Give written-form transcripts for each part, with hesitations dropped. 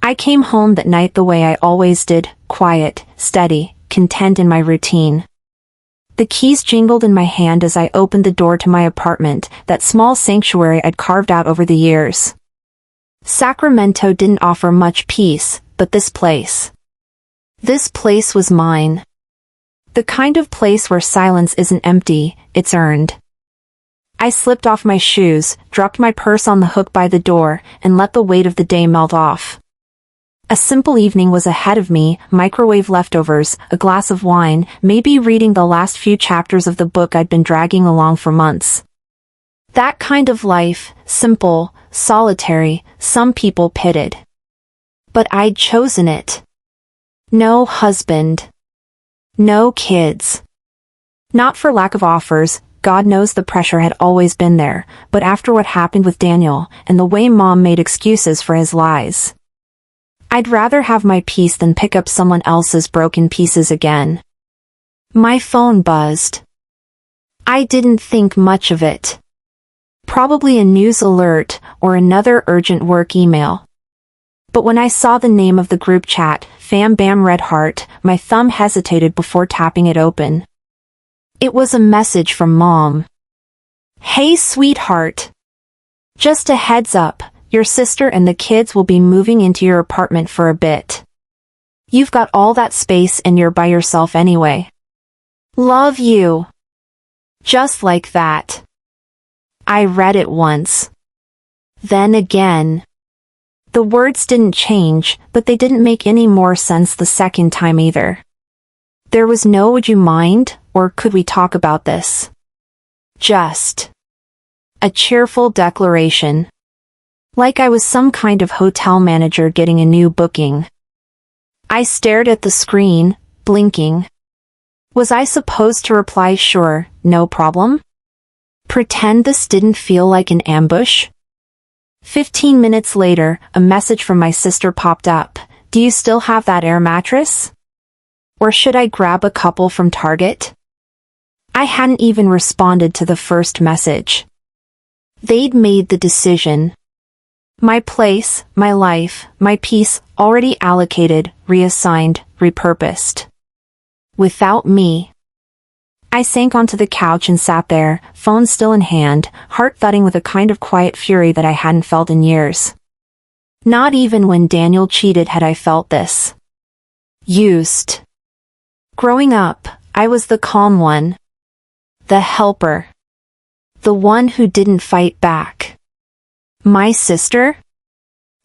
I came home that night the way I always did, quiet, steady, content in my routine. The keys jingled in my hand as I opened the door to my apartment, that small sanctuary I'd carved out over the years. Sacramento didn't offer much peace, but this place was mine. The kind of place where silence isn't empty, it's earned. I slipped off my shoes, dropped my purse on the hook by the door, and let the weight of the day melt off. A simple evening was ahead of me, microwave leftovers, a glass of wine, maybe reading the last few chapters of the book I'd been dragging along for months. That kind of life, simple, solitary, some people pitied. But I'd chosen it. No husband. No kids. Not for lack of offers, God knows the pressure had always been there, but after what happened with Daniel, and the way Mom made excuses for his lies. I'd rather have my peace than pick up someone else's broken pieces again. My phone buzzed. I didn't think much of it. Probably a news alert, or another urgent work email. But when I saw the name of the group chat, Fam Bam Red Heart, my thumb hesitated before tapping it open. It was a message from Mom. Hey sweetheart. Just a heads up. Your sister and the kids will be moving into your apartment for a bit. You've got all that space and you're by yourself anyway. Love you. Just like that. I read it once. Then again. The words didn't change, but they didn't make any more sense the second time either. There was no would you mind, or could we talk about this? Just a cheerful declaration. Like I was some kind of hotel manager getting a new booking. I stared at the screen, blinking. Was I supposed to reply sure, no problem? Pretend this didn't feel like an ambush? 15 minutes later, a message from my sister popped up. Do you still have that air mattress? Or should I grab a couple from Target? I hadn't even responded to the first message. They'd made the decision. My place, my life, my peace, already allocated, reassigned, repurposed. Without me. I sank onto the couch and sat there, phone still in hand, heart thudding with a kind of quiet fury that I hadn't felt in years. Not even when Daniel cheated had I felt this. Used. Growing up, I was the calm one. The helper. The one who didn't fight back. My sister?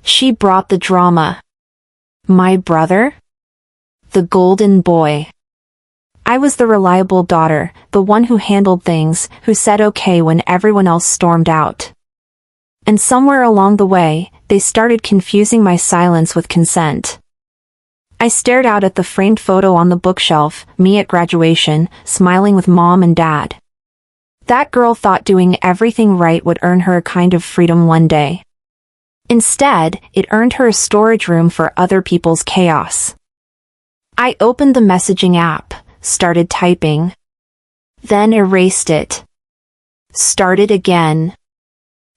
She brought the drama. My brother? The golden boy. I was the reliable daughter, the one who handled things, who said okay when everyone else stormed out. And somewhere along the way, they started confusing my silence with consent. I stared out at the framed photo on the bookshelf, me at graduation, smiling with Mom and Dad. That girl thought doing everything right would earn her a kind of freedom one day. Instead, it earned her a storage room for other people's chaos. I opened the messaging app, started typing. Then erased it. Started again.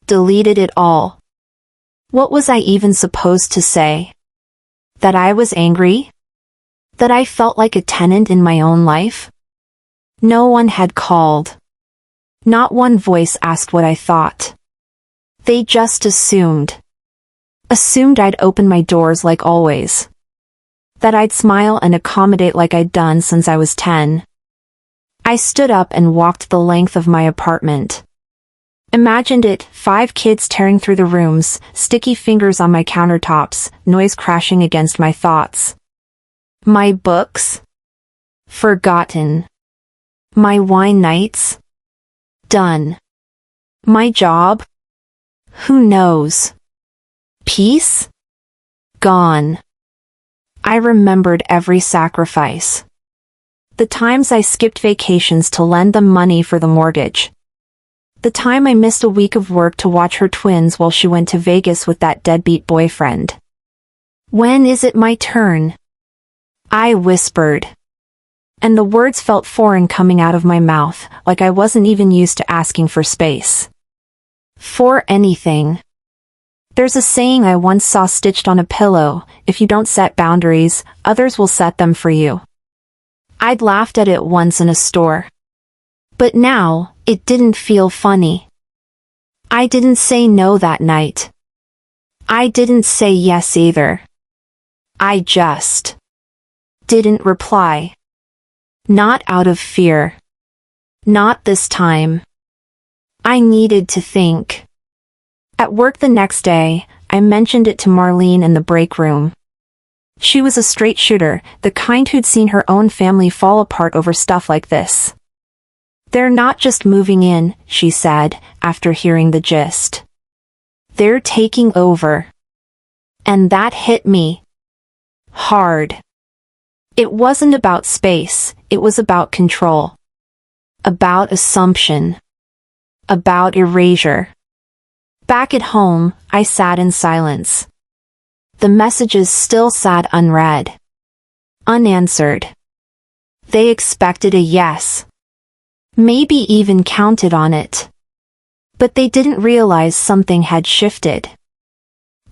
Deleted it all. What was I even supposed to say? That I was angry? That I felt like a tenant in my own life? No one had called. Not one voice asked what I thought. They just assumed. Assumed I'd open my doors like always. That I'd smile and accommodate like I'd done since I was 10. I stood up and walked the length of my apartment. Imagined it, 5 kids tearing through the rooms, sticky fingers on my countertops, noise crashing against my thoughts. My books? Forgotten. My wine nights? Done. My job? Who knows? Peace? Gone. I remembered every sacrifice. The times I skipped vacations to lend them money for the mortgage. The time I missed a week of work to watch her twins while she went to Vegas with that deadbeat boyfriend. When is it my turn? I whispered. And the words felt foreign coming out of my mouth, like I wasn't even used to asking for space. For anything. There's a saying I once saw stitched on a pillow: if you don't set boundaries, others will set them for you. I'd laughed at it once in a store. But now, it didn't feel funny. I didn't say no that night. I didn't say yes either. I just didn't reply. Not out of fear. Not this time. I needed to think. At work the next day, I mentioned it to Marlene in the break room. She was a straight shooter, the kind who'd seen her own family fall apart over stuff like this. They're not just moving in, she said, after hearing the gist. They're taking over. And that hit me hard. It wasn't about space, it was about control. About assumption. About erasure. Back at home, I sat in silence. The messages still sat unread. Unanswered. They expected a yes. Maybe even counted on it. But they didn't realize something had shifted.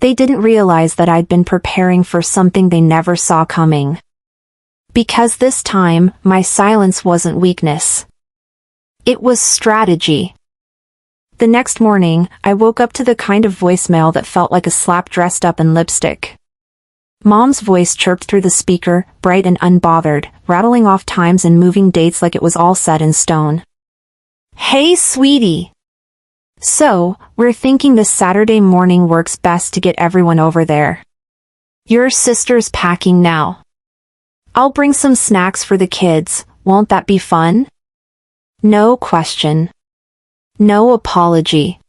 They didn't realize that I'd been preparing for something they never saw coming. Because this time, my silence wasn't weakness. It was strategy. The next morning, I woke up to the kind of voicemail that felt like a slap dressed up in lipstick. Mom's voice chirped through the speaker, bright and unbothered, rattling off times and moving dates like it was all set in stone. Hey, sweetie. So, we're thinking this Saturday morning works best to get everyone over there. Your sister's packing now. I'll bring some snacks for the kids, won't that be fun? No question. No apology.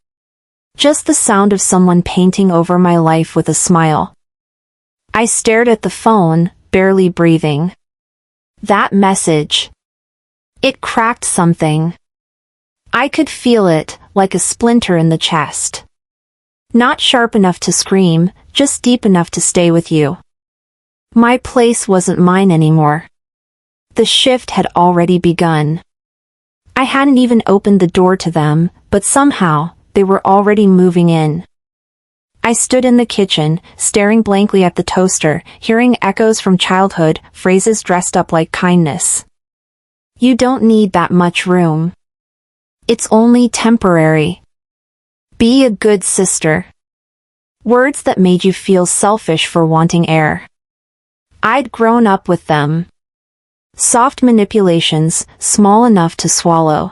Just the sound of someone painting over my life with a smile. I stared at the phone, barely breathing. That message. It cracked something. I could feel it, like a splinter in the chest. Not sharp enough to scream, just deep enough to stay with you. My place wasn't mine anymore. The shift had already begun. I hadn't even opened the door to them, but somehow, they were already moving in. I stood in the kitchen, staring blankly at the toaster, hearing echoes from childhood, phrases dressed up like kindness. You don't need that much room. It's only temporary. Be a good sister. Words that made you feel selfish for wanting air. I'd grown up with them. Soft manipulations, small enough to swallow.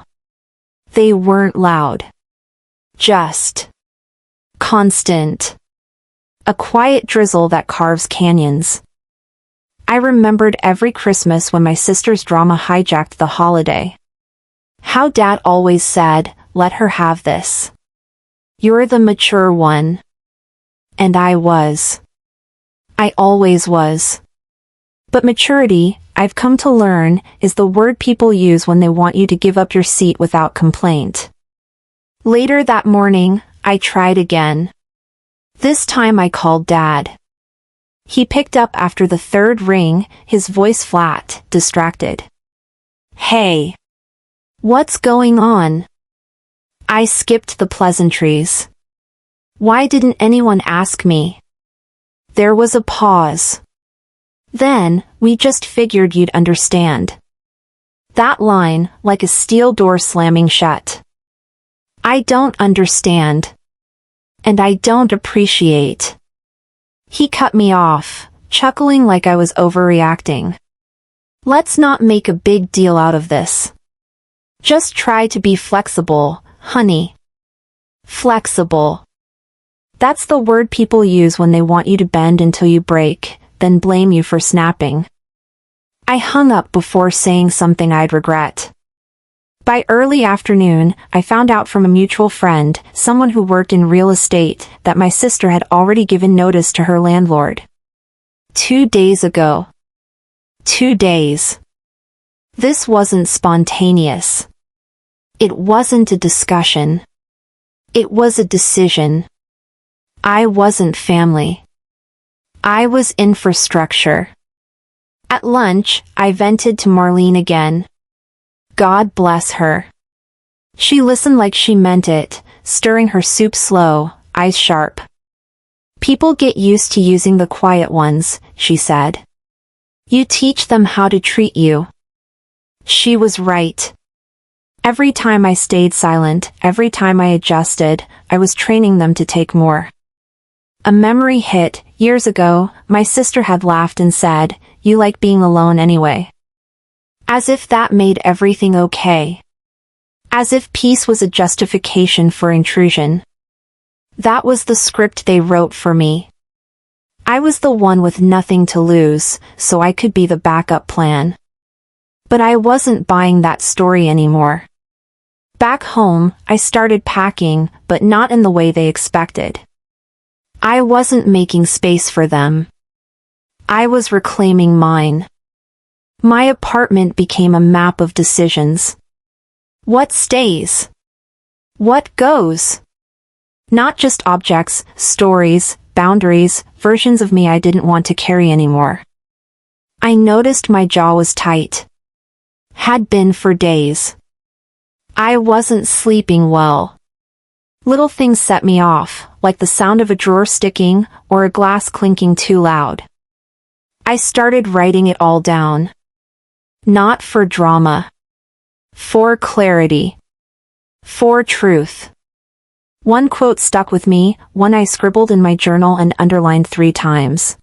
They weren't loud. Just constant. A quiet drizzle that carves canyons. I remembered every Christmas when my sister's drama hijacked the holiday. How Dad always said, let her have this. You're the mature one. And I was. I always was. But maturity, I've come to learn, is the word people use when they want you to give up your seat without complaint. Later that morning, I tried again. This time I called Dad. He picked up after the third ring, his voice flat, distracted. Hey. What's going on? I skipped the pleasantries. Why didn't anyone ask me? There was a pause. Then, we just figured you'd understand. That line, like a steel door slamming shut. I don't understand. And I don't appreciate. He cut me off, chuckling like I was overreacting. Let's not make a big deal out of this. Just try to be flexible, honey. Flexible. That's the word people use when they want you to bend until you break, then blame you for snapping. I hung up before saying something I'd regret. By early afternoon, I found out from a mutual friend, someone who worked in real estate, that my sister had already given notice to her landlord. 2 days ago. 2 days. This wasn't spontaneous. It wasn't a discussion. It was a decision. I wasn't family. I was infrastructure. At lunch, I vented to Marlene again. God bless her. She listened like she meant it, stirring her soup slow, eyes sharp. People get used to using the quiet ones, she said. You teach them how to treat you. She was right. Every time I stayed silent, every time I adjusted, I was training them to take more. A memory hit. Years ago, my sister had laughed and said, "You like being alone anyway." As if that made everything okay. As if peace was a justification for intrusion. That was the script they wrote for me. I was the one with nothing to lose, so I could be the backup plan. But I wasn't buying that story anymore. Back home, I started packing, but not in the way they expected. I wasn't making space for them. I was reclaiming mine. My apartment became a map of decisions. What stays? What goes? Not just objects, stories, boundaries, versions of me I didn't want to carry anymore. I noticed my jaw was tight. Had been for days. I wasn't sleeping well. Little things set me off, like the sound of a drawer sticking, or a glass clinking too loud. I started writing it all down. Not for drama. For clarity. For truth. One quote stuck with me, one I scribbled in my journal and underlined 3 times.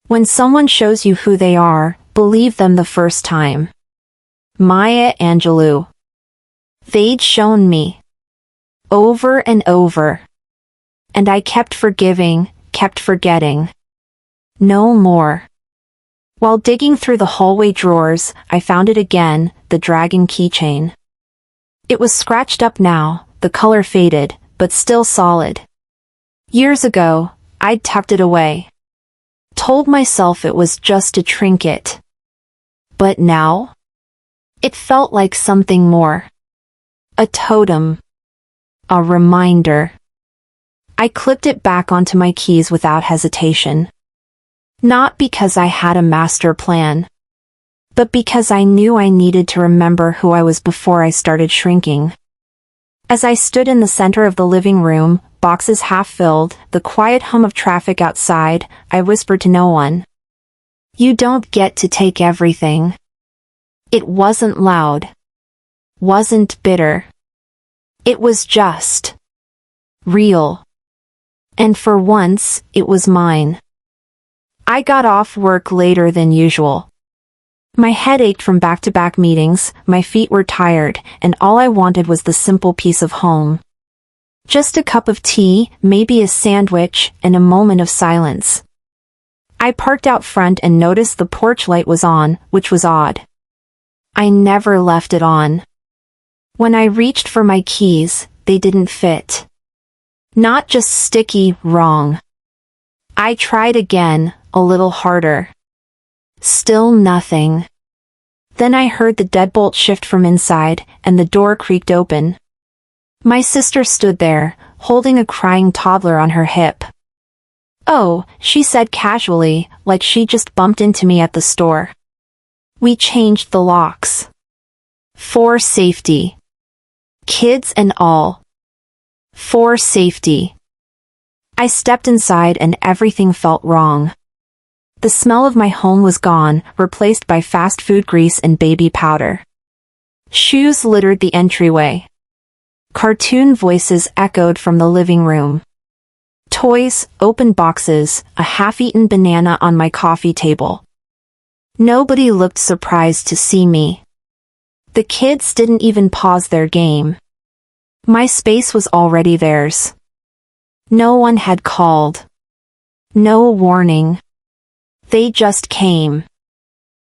When someone shows you who they are, believe them the first time. Maya Angelou. They'd shown me. Over and over. And I kept forgiving, kept forgetting. No more. While digging through the hallway drawers, I found it again, the dragon keychain. It was scratched up now, the color faded, but still solid. Years ago, I'd tucked it away. Told myself it was just a trinket. But now? It felt like something more. A totem. A reminder. I clipped it back onto my keys without hesitation. Not because I had a master plan, but because I knew I needed to remember who I was before I started shrinking. As I stood in the center of the living room, boxes half filled, the quiet hum of traffic outside, I whispered to no one. You don't get to take everything. It wasn't loud. Wasn't bitter. It was just. Real. And for once, it was mine. I got off work later than usual. My head ached from back-to-back meetings, my feet were tired, and all I wanted was the simple peace of home. Just a cup of tea, maybe a sandwich, and a moment of silence. I parked out front and noticed the porch light was on, which was odd. I never left it on. When I reached for my keys, they didn't fit. Not just sticky, wrong. I tried again, a little harder. Still nothing. Then I heard the deadbolt shift from inside, and the door creaked open. My sister stood there, holding a crying toddler on her hip. Oh, she said casually, like she just bumped into me at the store. We changed the locks. For safety. Kids and all. For safety. I stepped inside and everything felt wrong. The smell of my home was gone, replaced by fast food grease and baby powder. Shoes littered the entryway. Cartoon voices echoed from the living room. Toys, open boxes, a half-eaten banana on my coffee table. Nobody looked surprised to see me. The kids didn't even pause their game. My space was already theirs. No one had called. No warning. They just came.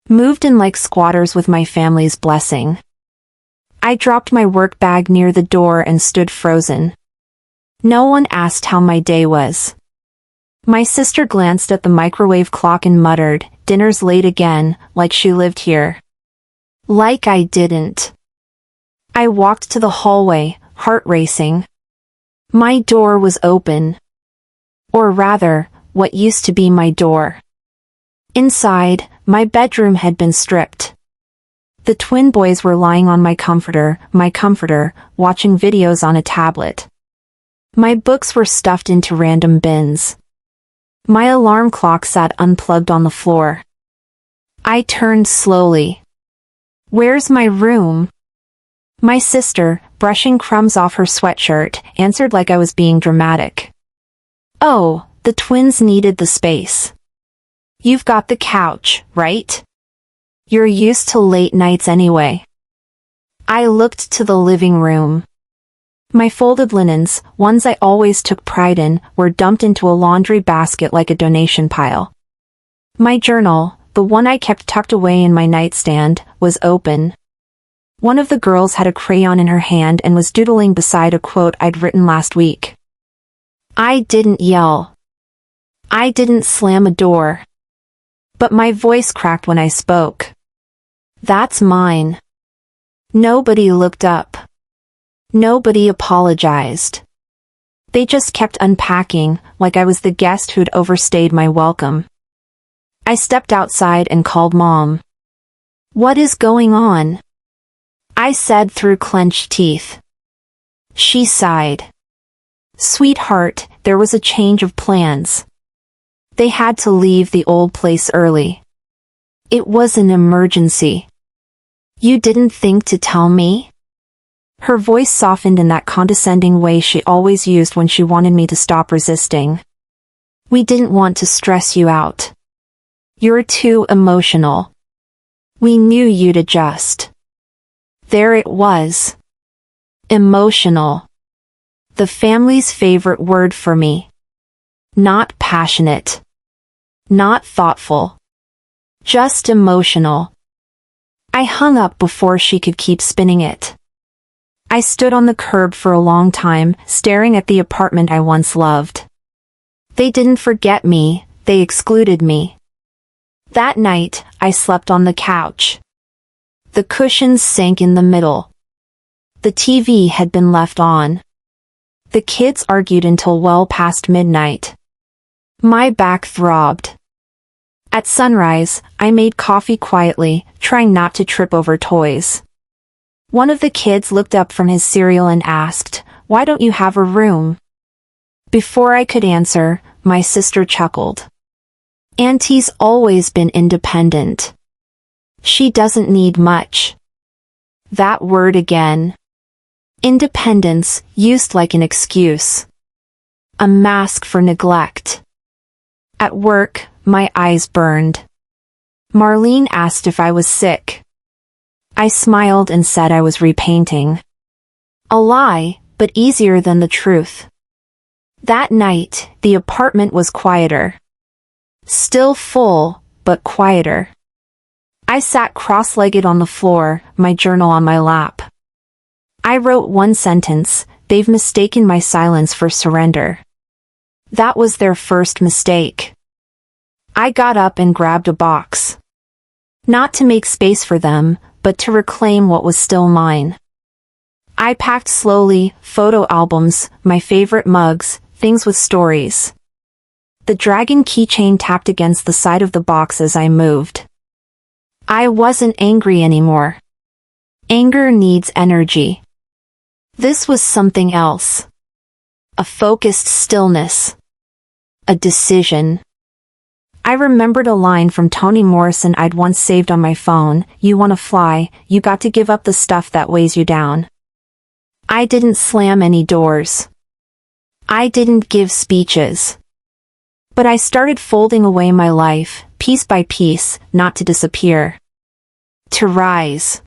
Moved in like squatters with my family's blessing. I dropped my work bag near the door and stood frozen. No one asked how my day was. My sister glanced at the microwave clock and muttered, "Dinner's late again," like she lived here. Like I didn't. I walked to the hallway, heart racing. My door was open. Or rather, what used to be my door. Inside, my bedroom had been stripped. The twin boys were lying on my comforter, watching videos on a tablet. My books were stuffed into random bins. My alarm clock sat unplugged on the floor. I turned slowly. "Where's my room?" My sister, brushing crumbs off her sweatshirt, answered like I was being dramatic. "Oh, the twins needed the space. You've got the couch, right? You're used to late nights anyway." I looked to the living room. My folded linens, ones I always took pride in, were dumped into a laundry basket like a donation pile. My journal, the one I kept tucked away in my nightstand, was open. One of the girls had a crayon in her hand and was doodling beside a quote I'd written last week. I didn't yell. I didn't slam a door. But my voice cracked when I spoke. "That's mine." Nobody looked up. Nobody apologized. They just kept unpacking, like I was the guest who'd overstayed my welcome. I stepped outside and called Mom. "What is going on?" I said through clenched teeth. She sighed. "Sweetheart, there was a change of plans. They had to leave the old place early. It was an emergency. You didn't think to tell me?" Her voice softened in that condescending way she always used when she wanted me to stop resisting. "We didn't want to stress you out. You're too emotional. We knew you'd adjust." There it was. Emotional. The family's favorite word for me. Not passionate. Not thoughtful. Just emotional. I hung up before she could keep spinning it. I stood on the curb for a long time, staring at the apartment I once loved. They didn't forget me, they excluded me. That night, I slept on the couch. The cushions sank in the middle. The TV had been left on. The kids argued until well past midnight. My back throbbed. At sunrise, I made coffee quietly, trying not to trip over toys. One of the kids looked up from his cereal and asked, "Why don't you have a room?" Before I could answer, my sister chuckled. "Auntie's always been independent. She doesn't need much." That word again. Independence, used like an excuse. A mask for neglect. At work, my eyes burned. Marlene asked if I was sick. I smiled and said I was repainting. A lie, but easier than the truth. That night, the apartment was quieter. Still full, but quieter. I sat cross-legged on the floor, my journal on my lap. I wrote one sentence: "They've mistaken my silence for surrender." That was their first mistake. I got up and grabbed a box. Not to make space for them, but to reclaim what was still mine. I packed slowly, photo albums, my favorite mugs, things with stories. The dragon keychain tapped against the side of the box as I moved. I wasn't angry anymore. Anger needs energy. This was something else. A focused stillness. A decision. I remembered a line from Toni Morrison I'd once saved on my phone: "You wanna fly, you got to give up the stuff that weighs you down." I didn't slam any doors. I didn't give speeches. But I started folding away my life, piece by piece, not to disappear. To rise.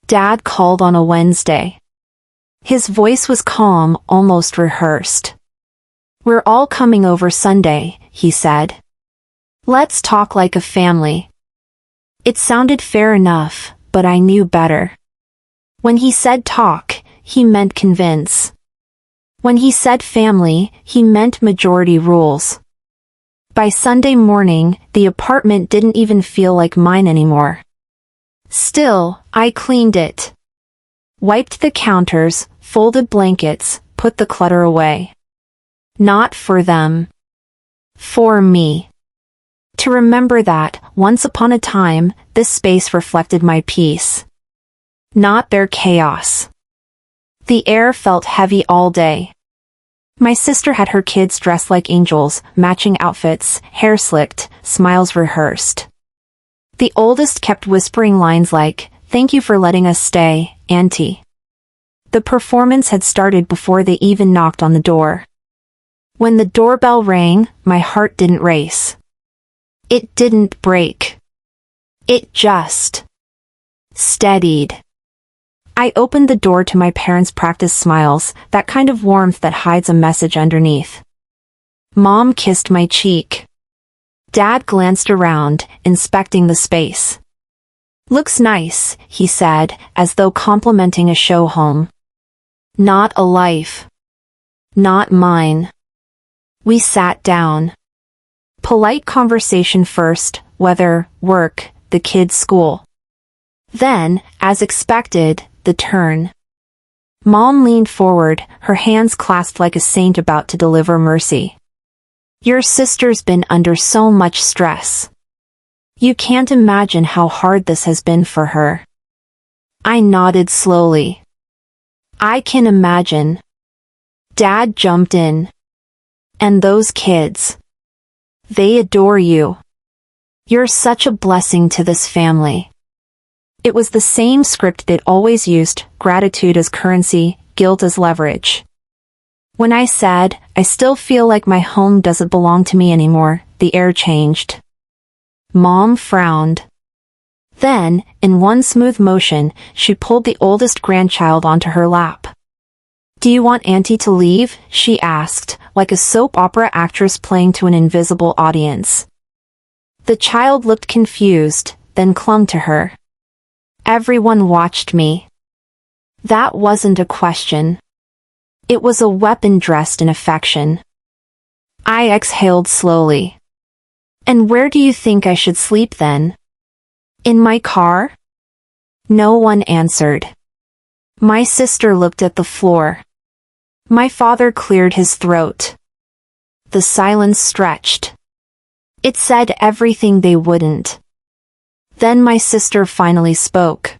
Dad called on a Wednesday. His voice was calm, almost rehearsed. "We're all coming over Sunday," he said. "Let's talk like a family." It sounded fair enough, but I knew better. When he said talk, he meant convince. When he said family, he meant majority rules. By Sunday morning, the apartment didn't even feel like mine anymore. Still, I cleaned it. Wiped the counters, folded blankets, put the clutter away. Not for them. For me. To remember that, once upon a time, this space reflected my peace. Not their chaos. The air felt heavy all day. My sister had her kids dressed like angels, matching outfits, hair slicked, smiles rehearsed. The oldest kept whispering lines like, "Thank you for letting us stay, Auntie." The performance had started before they even knocked on the door. When the doorbell rang, my heart didn't race. It didn't break. It just steadied. I opened the door to my parents' practice smiles, that kind of warmth that hides a message underneath. Mom kissed my cheek. Dad glanced around, inspecting the space. "Looks nice," he said, as though complimenting a show home. "Not a life. Not mine." We sat down. Polite conversation first, weather, work, the kids' school. Then, as expected, the turn. Mom leaned forward, her hands clasped like a saint about to deliver mercy. "Your sister's been under so much stress. You can't imagine how hard this has been for her." I nodded slowly. "I can imagine." Dad jumped in. "And those kids. They adore you. You're such a blessing to this family." It was the same script they'd always used, gratitude as currency, guilt as leverage. When I said, "I still feel like my home doesn't belong to me anymore," the air changed. Mom frowned. Then, in one smooth motion, she pulled the oldest grandchild onto her lap. "Do you want Auntie to leave?" she asked, like a soap opera actress playing to an invisible audience. The child looked confused, then clung to her. Everyone watched me. That wasn't a question. It was a weapon dressed in affection. I exhaled slowly. "And where do you think I should sleep then? In my car?" No one answered. My sister looked at the floor. My father cleared his throat. The silence stretched. It said everything they wouldn't. Then my sister finally spoke.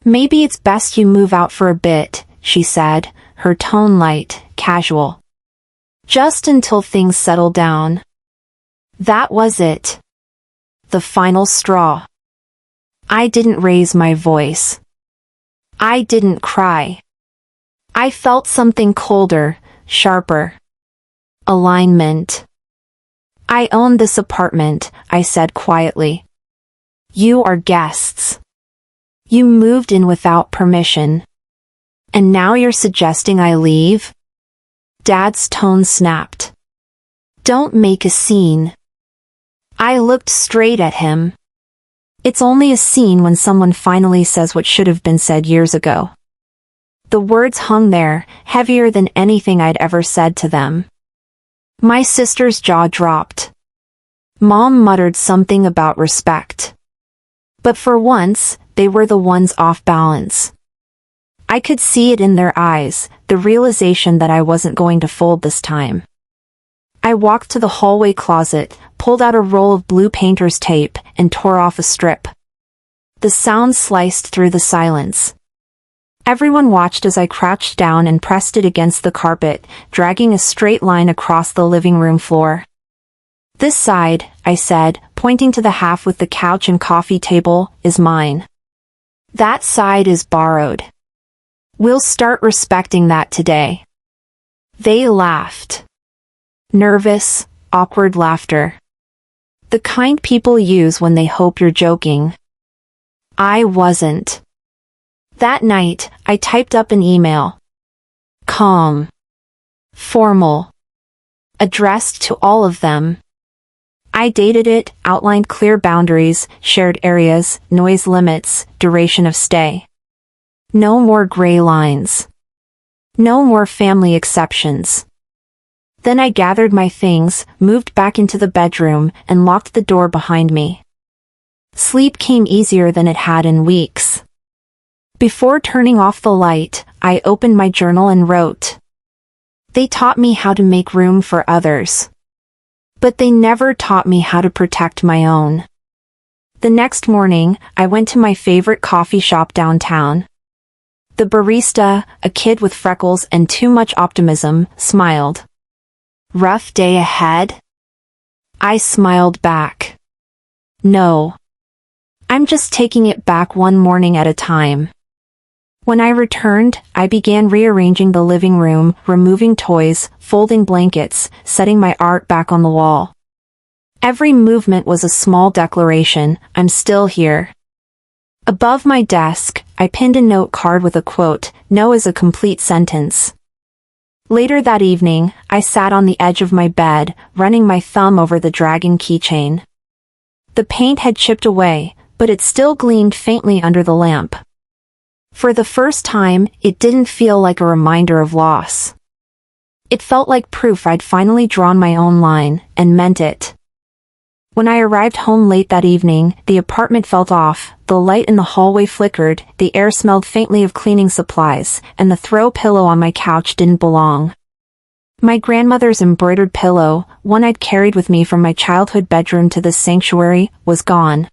"Maybe it's best you move out for a bit," she said, her tone light, casual. "Just until things settle down." That was it. The final straw. I didn't raise my voice. I didn't cry. I felt something colder, sharper. Alignment. "I own this apartment," I said quietly. "You are guests. You moved in without permission. And now you're suggesting I leave?" Dad's tone snapped. "Don't make a scene." I looked straight at him. It's only a scene when someone finally says what should have been said years ago. The words hung there, heavier than anything I'd ever said to them. My sister's jaw dropped. Mom muttered something about respect. But for once, they were the ones off balance. I could see it in their eyes, the realization that I wasn't going to fold this time. I walked to the hallway closet, pulled out a roll of blue painter's tape, and tore off a strip. The sound sliced through the silence. Everyone watched as I crouched down and pressed it against the carpet, dragging a straight line across the living room floor. "This side," I said, pointing to the half with the couch and coffee table, "is mine. That side is borrowed. We'll start respecting that today." They laughed. Nervous, awkward laughter. The kind people use when they hope you're joking. I wasn't. That night, I typed up an email. Calm. Formal. Addressed to all of them. I dated it, outlined clear boundaries, shared areas, noise limits, duration of stay. No more gray lines. No more family exceptions. Then I gathered my things, moved back into the bedroom, and locked the door behind me. Sleep came easier than it had in weeks. Before turning off the light, I opened my journal and wrote. They taught me how to make room for others. But they never taught me how to protect my own. The next morning, I went to my favorite coffee shop downtown. The barista, a kid with freckles and too much optimism, smiled. Rough day ahead? I smiled back. No. I'm just taking it back one morning at a time. When I returned, I began rearranging the living room, removing toys, folding blankets, setting my art back on the wall. Every movement was a small declaration, I'm still here. Above my desk, I pinned a note card with a quote, "No is a complete sentence." Later that evening, I sat on the edge of my bed, running my thumb over the dragon keychain. The paint had chipped away, but it still gleamed faintly under the lamp. For the first time, it didn't feel like a reminder of loss. It felt like proof I'd finally drawn my own line, and meant it. When I arrived home late that evening, the apartment felt off, the light in the hallway flickered, the air smelled faintly of cleaning supplies, and the throw pillow on my couch didn't belong. My grandmother's embroidered pillow, one I'd carried with me from my childhood bedroom to this sanctuary, was gone.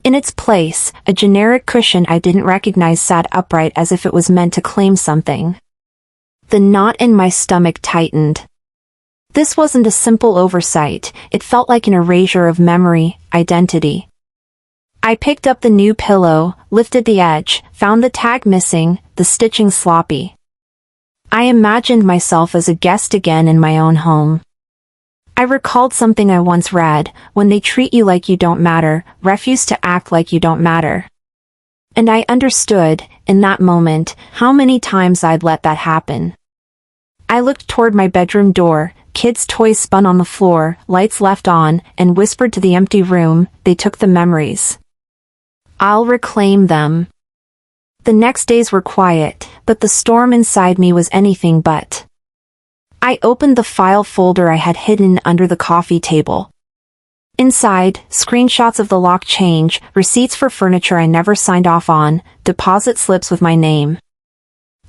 In its place, a generic cushion I didn't recognize sat upright as if it was meant to claim something. The knot in my stomach tightened. This wasn't a simple oversight, it felt like an erasure of memory, identity. I picked up the new pillow, lifted the edge, found the tag missing, the stitching sloppy. I imagined myself as a guest again in my own home. I recalled something I once read, when they treat you like you don't matter, refuse to act like you don't matter. And I understood, in that moment, how many times I'd let that happen. I looked toward my bedroom door, kids' toys spun on the floor, lights left on, and whispered to the empty room, they took the memories. I'll reclaim them. The next days were quiet, but the storm inside me was anything but. I opened the file folder I had hidden under the coffee table. Inside, screenshots of the lock change, receipts for furniture I never signed off on, deposit slips with my name.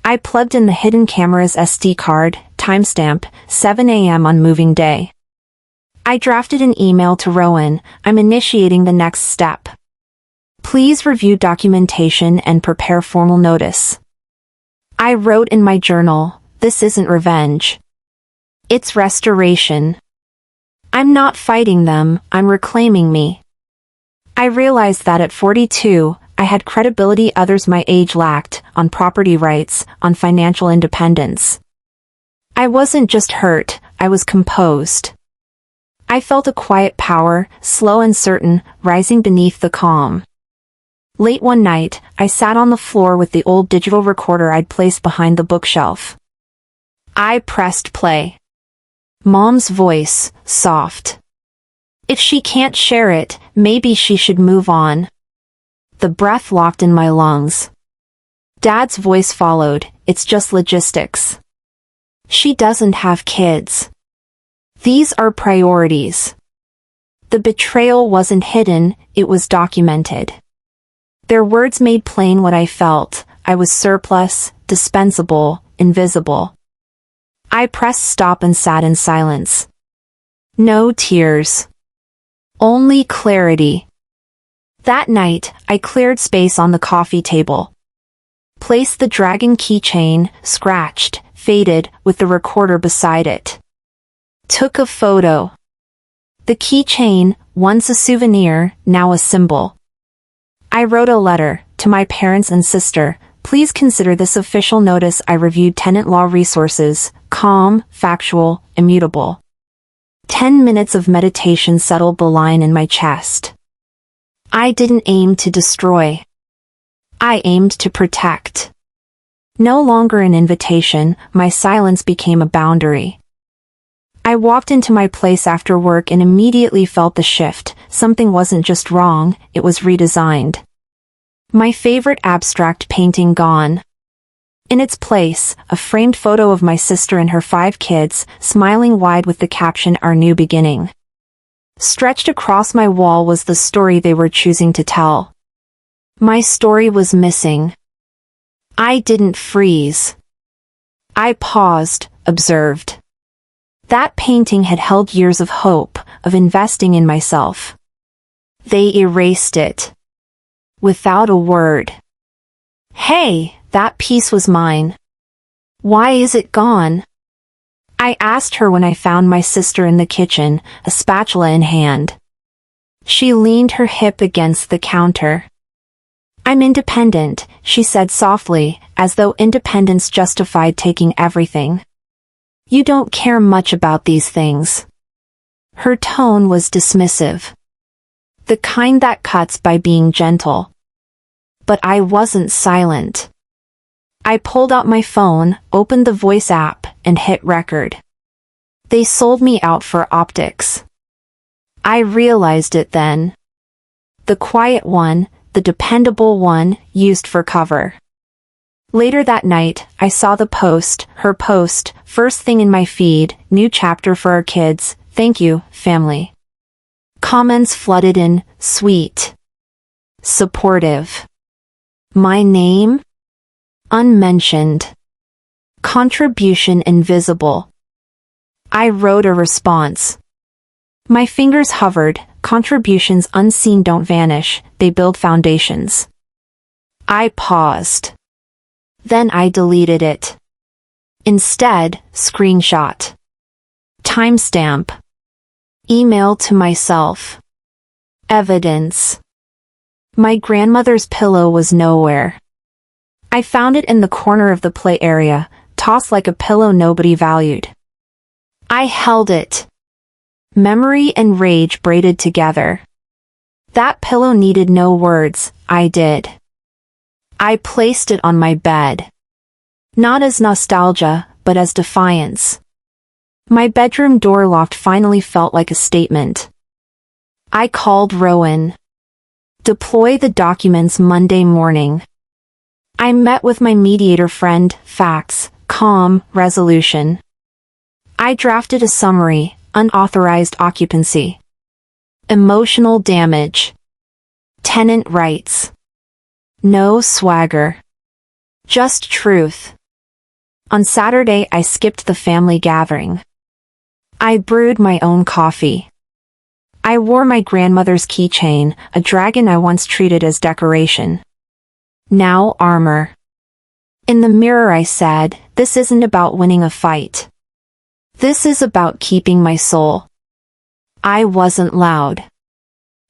I plugged in the hidden camera's SD card, timestamp, 7 a.m. on moving day. I drafted an email to Rowan, I'm initiating the next step. Please review documentation and prepare formal notice. I wrote in my journal, this isn't revenge. It's restoration. I'm not fighting them, I'm reclaiming me. I realized that at 42, I had credibility others my age lacked, on property rights, on financial independence. I wasn't just hurt, I was composed. I felt a quiet power, slow and certain, rising beneath the calm. Late one night, I sat on the floor with the old digital recorder I'd placed behind the bookshelf. I pressed play. Mom's voice, soft. If she can't share it, maybe she should move on. The breath locked in my lungs. Dad's voice followed, it's just logistics. She doesn't have kids. These are priorities. The betrayal wasn't hidden, it was documented. Their words made plain what I felt, I was surplus, dispensable, invisible. I pressed stop and sat in silence. No tears. Only clarity. That night, I cleared space on the coffee table. Placed the dragon keychain, scratched, faded, with the recorder beside it. Took a photo. The keychain, once a souvenir, now a symbol. I wrote a letter, to my parents and sister, please consider this official notice I reviewed tenant law resources, calm, factual, immutable. 10 minutes of meditation settled the line in my chest. I didn't aim to destroy. I aimed to protect. No longer an invitation, my silence became a boundary. I walked into my place after work and immediately felt the shift, something wasn't just wrong, it was redesigned. My favorite abstract painting gone. In its place, a framed photo of my sister and her 5 kids, smiling wide with the caption Our New Beginning. Stretched across my wall was the story they were choosing to tell. My story was missing. I didn't freeze. I paused, observed. That painting had held years of hope, of investing in myself. They erased it. Without a word. Hey, that piece was mine. Why is it gone? I asked her when I found my sister in the kitchen, a spatula in hand. She leaned her hip against the counter. I'm independent, she said softly, as though independence justified taking everything. You don't care much about these things. Her tone was dismissive. The kind that cuts by being gentle. But I wasn't silent. I pulled out my phone, opened the voice app, and hit record. They sold me out for optics. I realized it then. The quiet one, the dependable one, used for cover. Later that night, I saw the post, her post, first thing in my feed, new chapter for our kids, thank you, family. Comments flooded in, sweet. Supportive. My name? Unmentioned. Contribution invisible. I wrote a response. My fingers hovered, contributions unseen don't vanish, they build foundations. I paused. Then I deleted it. Instead, screenshot. Timestamp. Email to myself. Evidence. My grandmother's pillow was nowhere. I found it in the corner of the play area, tossed like a pillow nobody valued. I held it. Memory and rage braided together. That pillow needed no words, I did. I placed it on my bed. Not as nostalgia, but as defiance. My bedroom door lock finally felt like a statement. I called Rowan. Deploy the documents Monday morning. I met with my mediator friend, facts, calm, resolution. I drafted a summary, unauthorized occupancy. Emotional damage. Tenant rights. No swagger. Just truth. On Saturday I skipped the family gathering. I brewed my own coffee. I wore my grandmother's keychain, a dragon I once treated as decoration. Now armor. In the mirror I said, this isn't about winning a fight. This is about keeping my soul. I wasn't loud.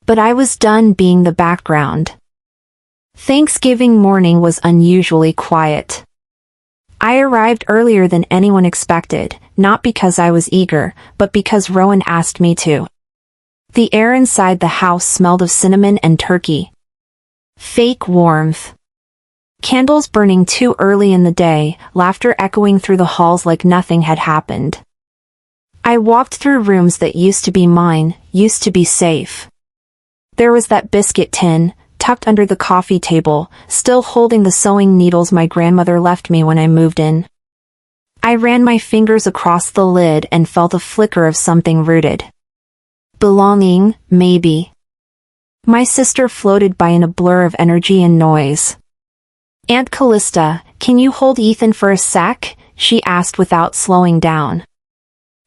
But I was done being the background. Thanksgiving morning was unusually quiet. I arrived earlier than anyone expected, not because I was eager, but because Rowan asked me to. The air inside the house smelled of cinnamon and turkey. Fake warmth. Candles burning too early in the day, laughter echoing through the halls like nothing had happened. I walked through rooms that used to be mine, used to be safe. There was that biscuit tin, tucked under the coffee table, still holding the sewing needles my grandmother left me when I moved in. I ran my fingers across the lid and felt a flicker of something rooted. Belonging, maybe. My sister floated by in a blur of energy and noise. Aunt Callista, can you hold Ethan for a sec? She asked without slowing down.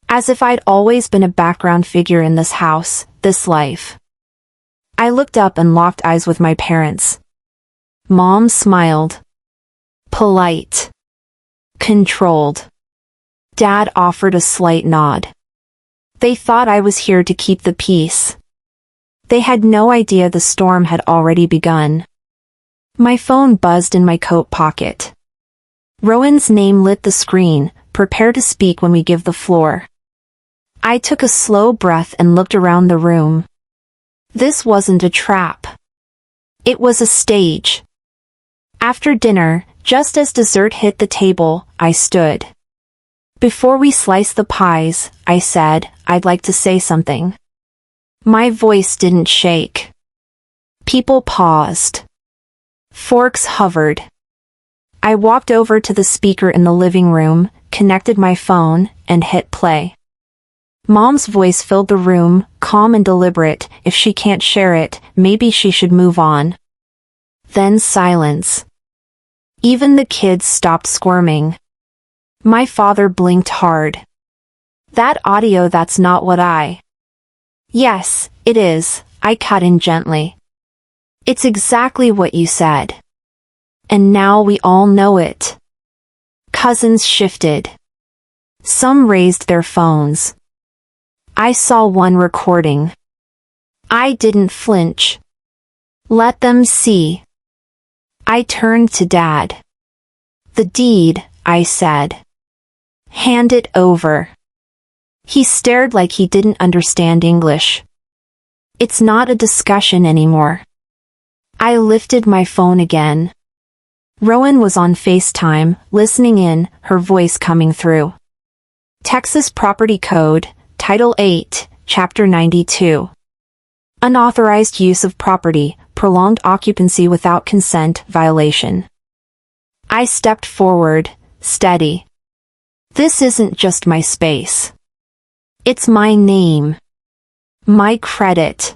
As if I'd always been a background figure in this house, this life. I looked up and locked eyes with my parents. Mom smiled. Polite. Controlled. Dad offered a slight nod. They thought I was here to keep the peace. They had no idea the storm had already begun. My phone buzzed in my coat pocket. Rowan's name lit the screen, prepare to speak when we give the floor. I took a slow breath and looked around the room. This wasn't a trap. It was a stage. After dinner, just as dessert hit the table, I stood. Before we slice the pies, I said, I'd like to say something. My voice didn't shake. People paused. Forks hovered. I walked over to the speaker in the living room, connected my phone, and hit play. Mom's voice filled the room, calm and deliberate. If she can't share it, maybe she should move on. Then silence. Even the kids stopped squirming. My father blinked hard. That audio, that's not what I... Yes, it is, I cut in gently. It's exactly what you said. And now we all know it. Cousins shifted. Some raised their phones. I saw one recording. I didn't flinch. Let them see. I turned to Dad. The deed, I said. Hand it over. He stared like he didn't understand English. It's not a discussion anymore. I lifted my phone again. Rowan was on FaceTime, listening in, her voice coming through. Texas Property Code, Title 8, Chapter 92. Unauthorized use of property, prolonged occupancy without consent, violation. I stepped forward, steady. This isn't just my space. It's my name. My credit.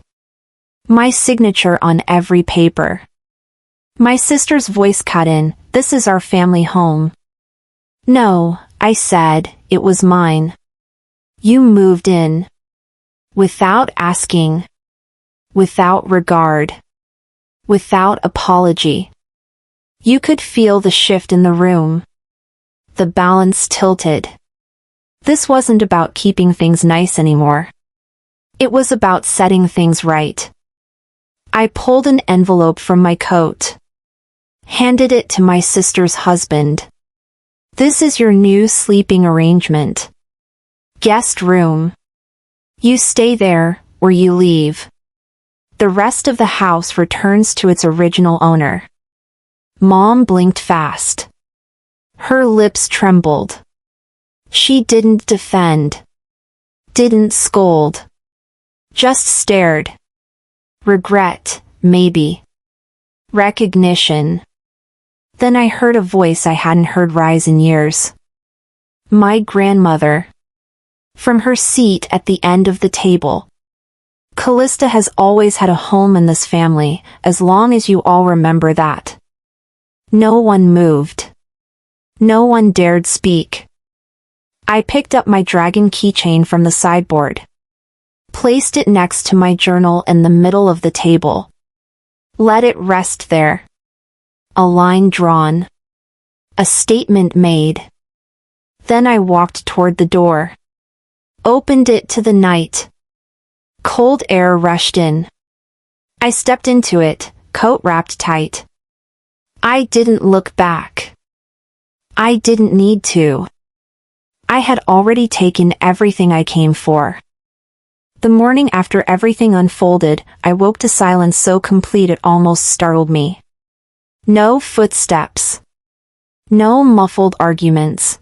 My signature on every paper. My sister's voice cut in, this is our family home. No, I said, it was mine. You moved in. Without asking. Without regard. Without apology. You could feel the shift in the room. The balance tilted. This wasn't about keeping things nice anymore. It was about setting things right. I pulled an envelope from my coat. Handed it to my sister's husband. This is your new sleeping arrangement. Guest room. You stay there, or you leave. The rest of the house returns to its original owner. Mom blinked fast. Her lips trembled. She didn't defend. Didn't scold. Just stared. Regret, maybe. Recognition. Then I heard a voice I hadn't heard rise in years. My grandmother. From her seat at the end of the table. Callista has always had a home in this family, as long as you all remember that. No one moved. No one dared speak. I picked up my dragon keychain from the sideboard. Placed it next to my journal in the middle of the table. Let it rest there. A line drawn. A statement made. Then I walked toward the door. Opened it to the night. Cold air rushed in. I stepped into it, coat wrapped tight. I didn't look back. I didn't need to. I had already taken everything I came for. The morning after everything unfolded, I woke to silence so complete it almost startled me. No footsteps. No muffled arguments.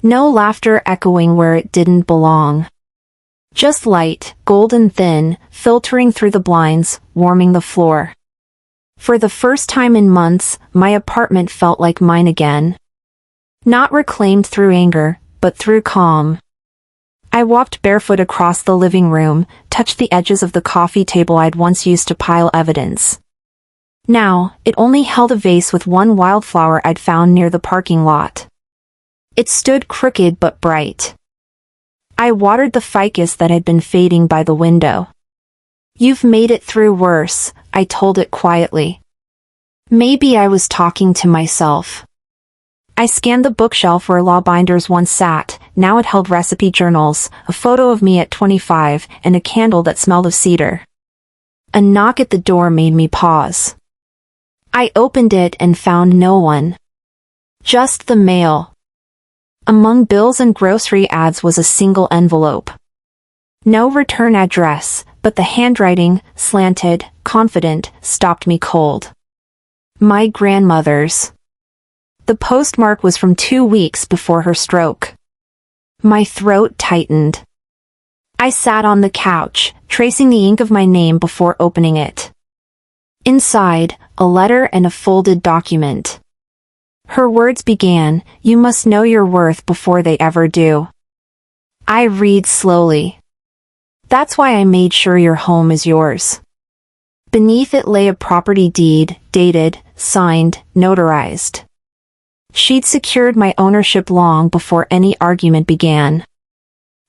No laughter echoing where it didn't belong. Just light, golden thin, filtering through the blinds, warming the floor. For the first time in months, my apartment felt like mine again. Not reclaimed through anger, but through calm. I walked barefoot across the living room, touched the edges of the coffee table I'd once used to pile evidence. Now, it only held a vase with one wildflower I'd found near the parking lot. It stood crooked but bright. I watered the ficus that had been fading by the window. You've made it through worse, I told it quietly. Maybe I was talking to myself. I scanned the bookshelf where law binders once sat. Now it held recipe journals, a photo of me at 25, and a candle that smelled of cedar. A knock at the door made me pause. I opened it and found no one. Just the mail. Among bills and grocery ads was a single envelope. No return address, but the handwriting, slanted, confident, stopped me cold. My grandmother's. The postmark was from 2 weeks before her stroke. My throat tightened. I sat on the couch, tracing the ink of my name before opening it. Inside, a letter and a folded document. Her words began, "You must know your worth before they ever do." I read slowly. "That's why I made sure your home is yours." Beneath it lay a property deed, dated, signed, notarized. She'd secured my ownership long before any argument began.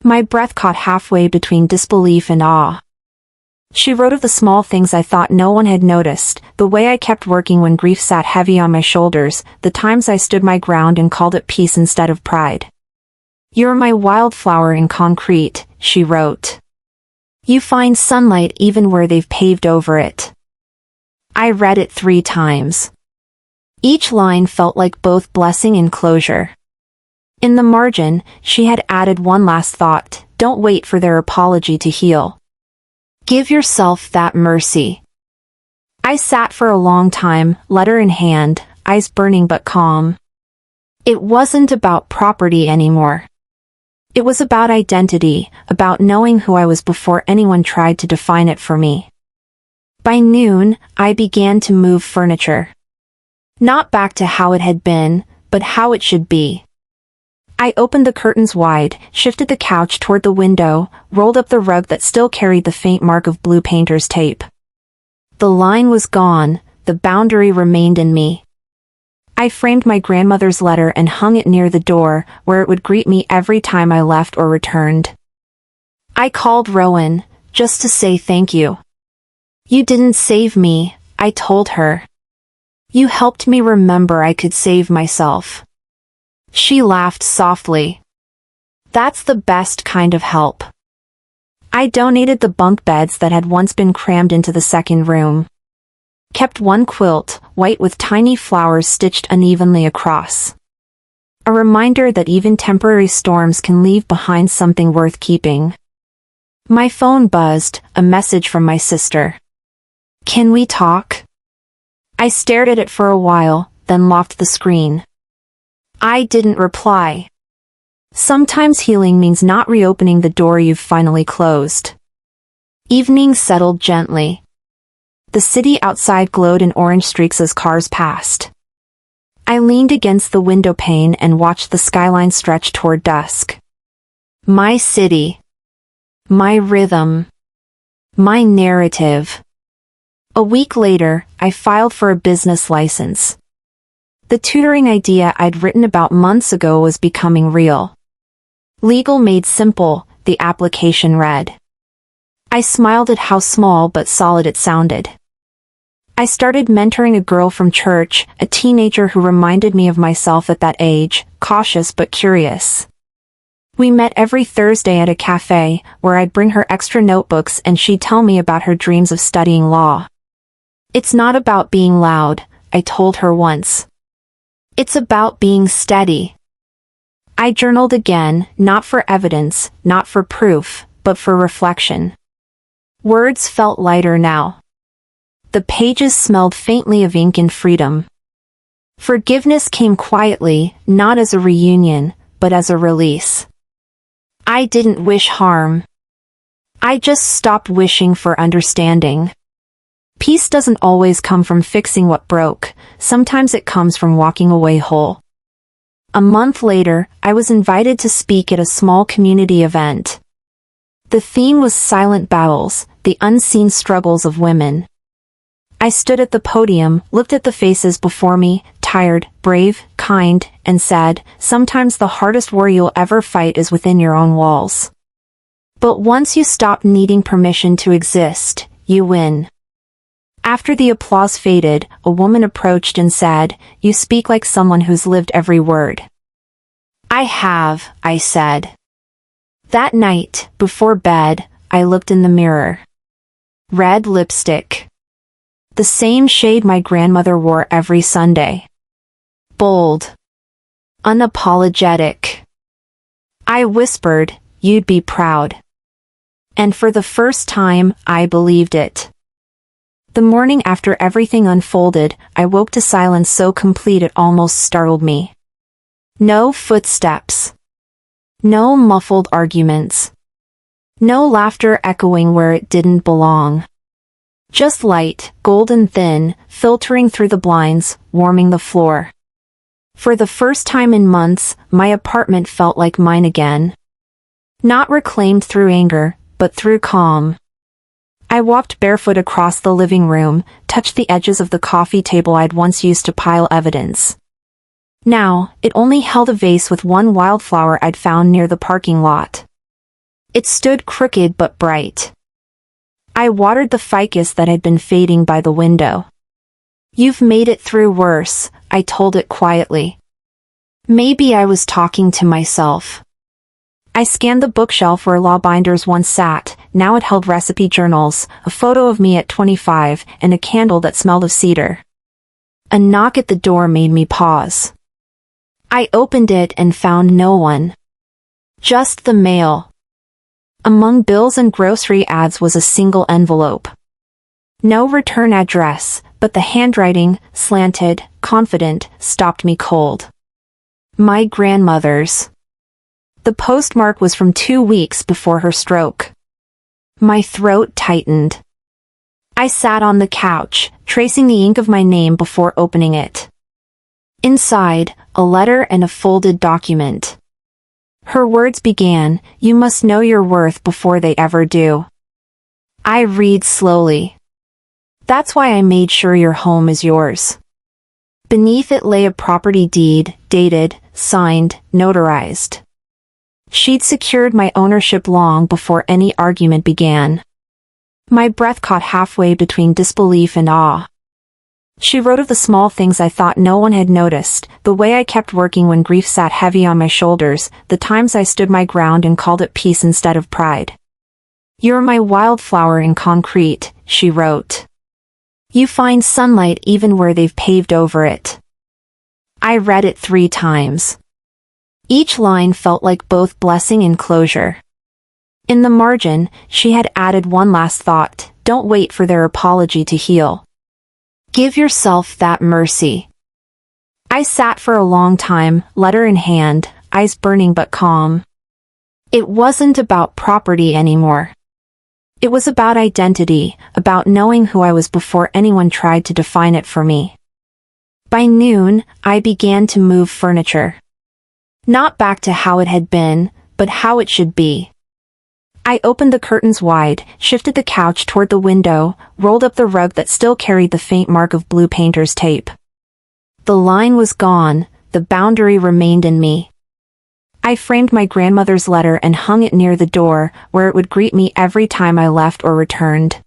My breath caught halfway between disbelief and awe. She wrote of the small things I thought no one had noticed, the way I kept working when grief sat heavy on my shoulders, the times I stood my ground and called it peace instead of pride. "You're my wildflower in concrete," she wrote. "You find sunlight even where they've paved over it." I read it 3 times. Each line felt like both blessing and closure. In the margin, she had added one last thought: don't wait for their apology to heal. Give yourself that mercy. I sat for a long time, letter in hand, eyes burning but calm. It wasn't about property anymore. It was about identity, about knowing who I was before anyone tried to define it for me. By noon, I began to move furniture. Not back to how it had been, but how it should be. I opened the curtains wide, shifted the couch toward the window, rolled up the rug that still carried the faint mark of blue painter's tape. The line was gone, the boundary remained in me. I framed my grandmother's letter and hung it near the door, where it would greet me every time I left or returned. I called Rowan, just to say thank you. "You didn't save me," I told her. "You helped me remember I could save myself." She laughed softly. "That's the best kind of help." I donated the bunk beds that had once been crammed into the second room. Kept one quilt, white with tiny flowers stitched unevenly across. A reminder that even temporary storms can leave behind something worth keeping. My phone buzzed, a message from my sister. "Can we talk?" I stared at it for a while, then locked the screen. I didn't reply. Sometimes healing means not reopening the door you've finally closed. Evening settled gently. The city outside glowed in orange streaks as cars passed. I leaned against the window pane and watched the skyline stretch toward dusk. My city. My rhythm. My narrative. A week later, I filed for a business license. The tutoring idea I'd written about months ago was becoming real. Legal made simple, the application read. I smiled at how small but solid it sounded. I started mentoring a girl from church, a teenager who reminded me of myself at that age, cautious but curious. We met every Thursday at a cafe, where I'd bring her extra notebooks and she'd tell me about her dreams of studying law. "It's not about being loud," I told her once. "It's about being steady." I journaled again, not for evidence, not for proof, but for reflection. Words felt lighter now. The pages smelled faintly of ink and freedom. Forgiveness came quietly, not as a reunion, but as a release. I didn't wish harm. I just stopped wishing for understanding. Peace doesn't always come from fixing what broke, sometimes it comes from walking away whole. A month later, I was invited to speak at a small community event. The theme was silent battles, the unseen struggles of women. I stood at the podium, looked at the faces before me, tired, brave, kind, and said, sometimes the hardest war you'll ever fight is within your own walls. But once you stop needing permission to exist, you win. After the applause faded, a woman approached and said, "You speak like someone who's lived every word." "I have," I said. That night, before bed, I looked in the mirror. Red lipstick. The same shade my grandmother wore every Sunday. Bold. Unapologetic. I whispered, "You'd be proud." And for the first time, I believed it. The morning after everything unfolded, I woke to silence so complete it almost startled me. No footsteps. No muffled arguments. No laughter echoing where it didn't belong. Just light, golden thin, filtering through the blinds, warming the floor. For the first time in months, my apartment felt like mine again. Not reclaimed through anger, but through calm. I walked barefoot across the living room, touched the edges of the coffee table I'd once used to pile evidence. Now, it only held a vase with one wildflower I'd found near the parking lot. It stood crooked but bright. I watered the ficus that had been fading by the window. "You've made it through worse," I told it quietly. Maybe I was talking to myself. I scanned the bookshelf where law binders once sat. Now it held recipe journals, a photo of me at 25, and a candle that smelled of cedar. A knock at the door made me pause. I opened it and found no one. Just the mail. Among bills and grocery ads was a single envelope. No return address, but the handwriting, slanted, confident, stopped me cold. My grandmother's. The postmark was from 2 weeks before her stroke. My throat tightened. I sat on the couch, tracing the ink of my name before opening it. Inside, a letter and a folded document. Her words began, "You must know your worth before they ever do." I read slowly. "That's why I made sure your home is yours." Beneath it lay a property deed, dated, signed, notarized. She'd secured my ownership long before any argument began. My breath caught halfway between disbelief and awe. She wrote of the small things I thought no one had noticed, the way I kept working when grief sat heavy on my shoulders, the times I stood my ground and called it peace instead of pride. "You're my wildflower in concrete," she wrote. "You find sunlight even where they've paved over it." I read it 3 times. Each line felt like both blessing and closure. In the margin, she had added one last thought: don't wait for their apology to heal. Give yourself that mercy. I sat for a long time, letter in hand, eyes burning but calm. It wasn't about property anymore. It was about identity, about knowing who I was before anyone tried to define it for me. By noon, I began to move furniture. Not back to how it had been, but how it should be. I opened the curtains wide, shifted the couch toward the window, rolled up the rug that still carried the faint mark of blue painter's tape. The line was gone, the boundary remained in me. I framed my grandmother's letter and hung it near the door, where it would greet me every time I left or returned.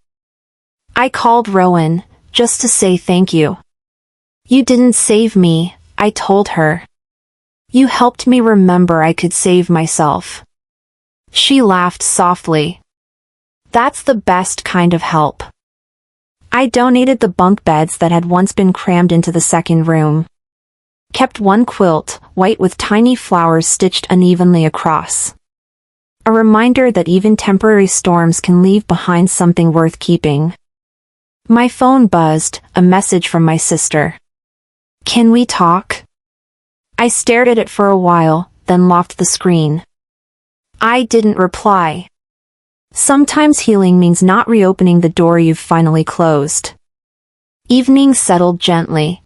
I called Rowan, just to say thank you. "You didn't save me," I told her. "You helped me remember I could save myself." She laughed softly. "That's the best kind of help." I donated the bunk beds that had once been crammed into the second room. Kept one quilt, white with tiny flowers stitched unevenly across. A reminder that even temporary storms can leave behind something worth keeping. My phone buzzed, a message from my sister. "Can we talk?" I stared at it for a while, then locked the screen. I didn't reply. Sometimes healing means not reopening the door you've finally closed. Evening settled gently.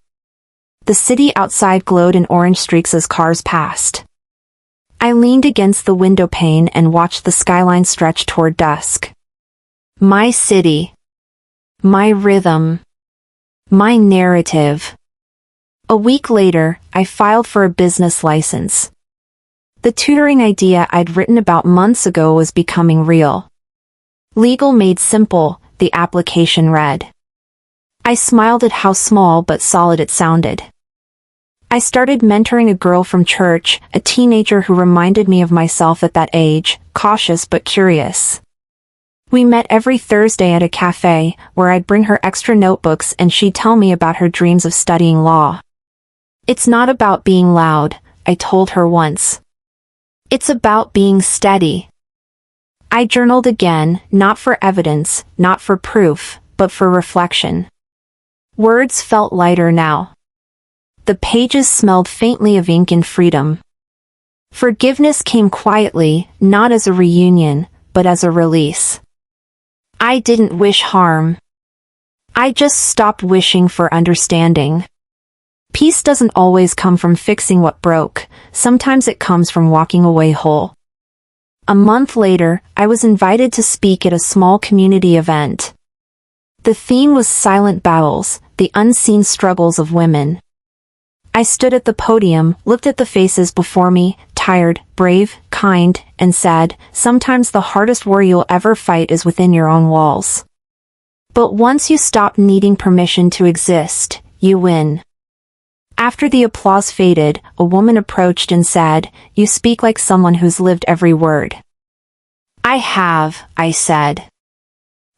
The city outside glowed in orange streaks as cars passed. I leaned against the window pane and watched the skyline stretch toward dusk. My city. My rhythm. My narrative. A week later, I filed for a business license. The tutoring idea I'd written about months ago was becoming real. Legal made simple, the application read. I smiled at how small but solid it sounded. I started mentoring a girl from church, a teenager who reminded me of myself at that age, cautious but curious. We met every Thursday at a cafe, where I'd bring her extra notebooks and she'd tell me about her dreams of studying law. "It's not about being loud," I told her once. "It's about being steady." I journaled again, not for evidence, not for proof, but for reflection. Words felt lighter now. The pages smelled faintly of ink and freedom. Forgiveness came quietly, not as a reunion, but as a release. I didn't wish harm. I just stopped wishing for understanding. Peace doesn't always come from fixing what broke, sometimes it comes from walking away whole. A month later, I was invited to speak at a small community event. The theme was silent battles, the unseen struggles of women. I stood at the podium, looked at the faces before me, tired, brave, kind, and said, sometimes the hardest war you'll ever fight is within your own walls. But once you stop needing permission to exist, you win. After the applause faded, a woman approached and said, "You speak like someone who's lived every word." "I have," I said.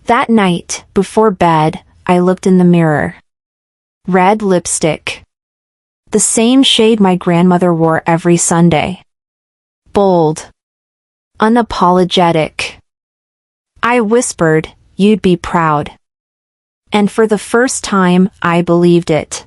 That night, before bed, I looked in the mirror. Red lipstick. The same shade my grandmother wore every Sunday. Bold. Unapologetic. I whispered, "You'd be proud." And for the first time, I believed it.